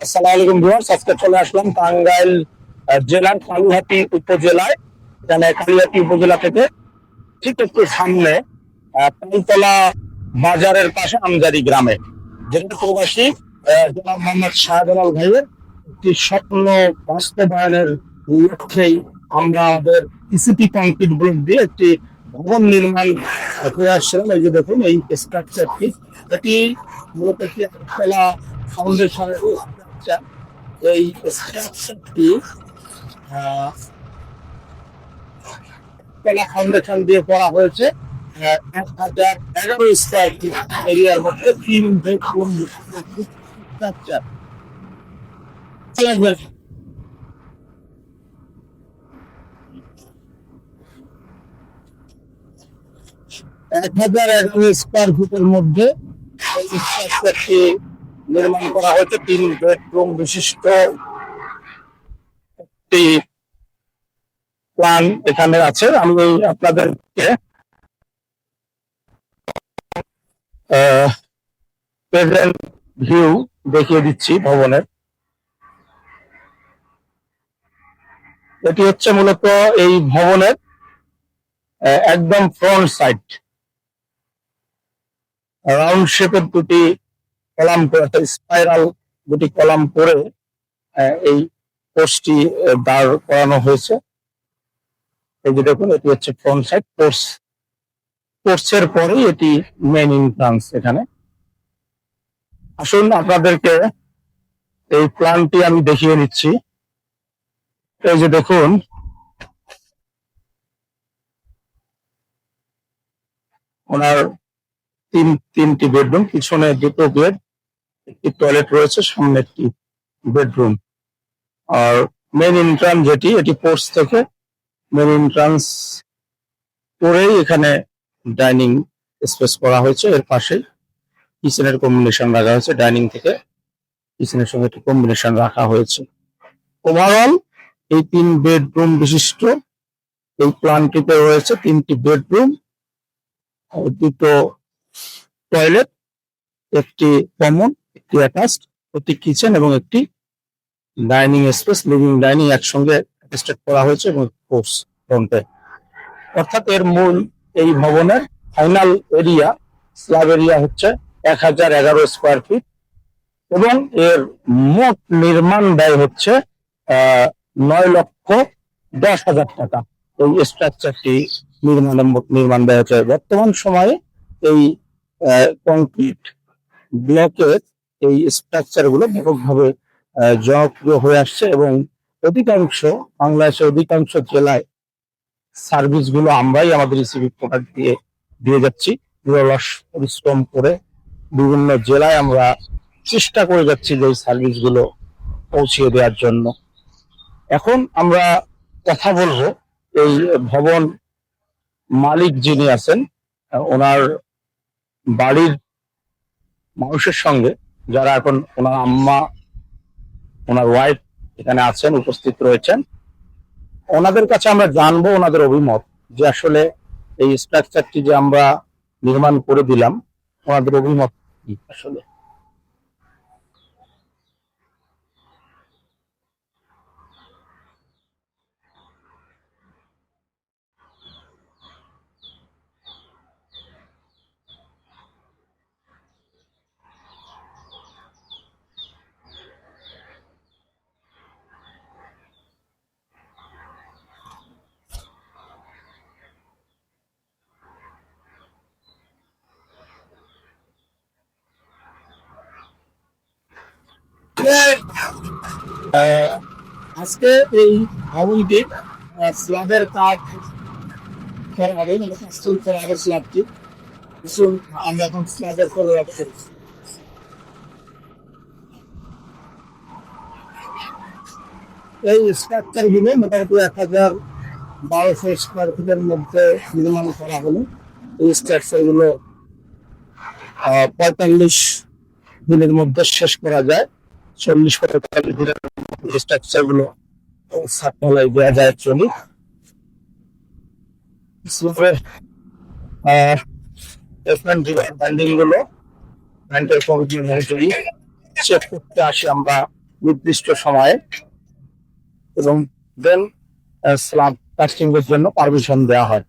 আসসালামু আলাইকুম ভিউয়ার্স, আজকে চলে আসলাম টাঙ্গাইল জেলার কালিহাতী উপজেলায়। এখানে কালিহাতী উপজেলা থেকে ঠিক একটু সামনে পালতলা বাজারের পাশে আমজারি গ্রামে, যেখানে প্রবাসী জনাব মোহাম্মদ শাহজালাল ভাইয়ের একটি স্বপ্ন বাস্তবায়নের লক্ষ্যেই আমরা আমাদের ইসিপি কংক্রিট ব্লক দিয়ে একটি ভবন নির্মাণ করে আসছিলাম। এই যে দেখুন এই স্ট্রাকচারটি, এটি মূলত একটি একতলা ফাউন্ডেশনের স্ট্রাকচার। এই স্ট্রাকচারটি একতলা ফাউন্ডেশন দিয়ে করা হয়েছে। 1011 স্কোয়ার ফিট এরিয়ার মধ্যে 3 বেডরুম স্ট্রাকচার। 1011 স্কোয়ার ফিটের মধ্যে এই স্ট্রাকচারটি নির্মাণ করা হয়েছে। 3 বেডরুম বিশিষ্ট একটি প্ল্যান এখানে আছে। আমি আপনাদেরকে প্রেজেন্ট ভিউ দেখিয়ে দিচ্ছি ভবনের। এটি হচ্ছে মূলত এই ভবনের একদম ফ্রন্ট সাইড। রাউন্ড শেপের দুটি কলাম করে, স্পাইরাল দুটি কলাম করে এই পোস্টটি দাঁড় করানো হয়েছে। এই যে দেখুন, এটি হচ্ছে ফ্রন্ট সাইড। পোর্টসের পরেই এটি মেইন এন্ট্রান্স। এখানে আসুন আপনাদেরকে এই প্ল্যানটি আমি দেখিয়ে নিচ্ছি। এই যে দেখুন, ওনার তিনটি বেডরুম, পিছনে দুটো বেড, একটি টয়লেট রয়েছে, সামনে একটি বেডরুম। আর মেইন এন্ট্রান্স যেটি, এটি পোর্টস থেকে মেইন এন্ট্রান্স করেই এখানে ডাইনিং স্পেস করা হয়েছে। এর পাশেই কিচেনের কম্বিনেশন রাখা হয়েছে। ডাইনিং থেকে কিচেনের সঙ্গে একটি কম্বিনেশন রাখা হয়েছে। ওভারঅল এই 3 বেডরুম বিশিষ্ট এই প্ল্যানটিতে রয়েছে 3টি বেডরুম, দুটো টয়লেট, একটি কমন, একটি অ্যাটাচড, একটি কিচেন এবং একটি ডাইনিং স্পেস, লিভিং ডাইনিং একসঙ্গে অ্যাটাচড করা হয়েছে এবং পোর্টস ফ্রন্টে। অর্থাৎ এর মূল এই ভবনের ফাইনাল এরিয়া, স্ল্যাব এরিয়া হচ্ছে 1011 স্কোয়ার ফিট এবং এর মোট নির্মাণ ব্যয় হচ্ছে 9,10,000 টাকা। এই স্ট্রাকচারটি নির্মাণ ব্যয় হচ্ছে। বর্তমান সময়ে এই কংক্রিট ব্লকের এই স্ট্রাকচার গুলো ব্যাপকভাবে জনপ্রিয় হয়ে আসছে এবং বাংলাদেশের অধিকাংশ জেলায় সার্ভিস গুলো আমরাই আমাদের ইসিবি প্রোডাক্ট দিয়ে দিয়ে যাচ্ছি। নিরলস পরিশ্রম করে বিভিন্ন জেলায় আমরা চেষ্টা করে যাচ্ছি যে এই সার্ভিস গুলো পৌঁছিয়ে দেওয়ার জন্য। এখন আমরা কথা বলবো এই ভবন মালিক যিনি আছেন, ওনার বাড়ির মানুষের সঙ্গে, যারা এখন ওনার আম্মা, ওনার ওয়াইফ এখানে আছেন, উপস্থিত রয়েছেন। ওনাদের কাছে আমরা জানবো ওনাদের অভিমত, যে আসলে এই স্ট্রাকচারটি যে আমরা নির্মাণ করে দিলাম, ওনাদের অভিমত কি আসলে। আজকে এই ভবনটি স্ল্যাবের কাজ করা হবে, মানে কাস্টল করা হবে স্ল্যাবটি। আমরা এখন স্ল্যাবের করে রাখছি। এই স্ট্রাকচার গুলো মোটামুটি 1012 স্কোয়ার ফিটের মধ্যে নির্মাণ করা হলো। এই স্ট্রাকচার গুলো 45 দিনের মধ্যে শেষ করা যায়। 40-45 দিনের মধ্যে স্ট্রাকচার গুলো সাপ্লাই দেওয়া যায়। অ্যাকচুয়ালি ব্যান্ডিং গুলো চেক করতে আসি আমরা নির্দিষ্ট সময়ে, এবং দেন স্ল্যাব কাস্টিং এর জন্য পারমিশন দেওয়া হয়।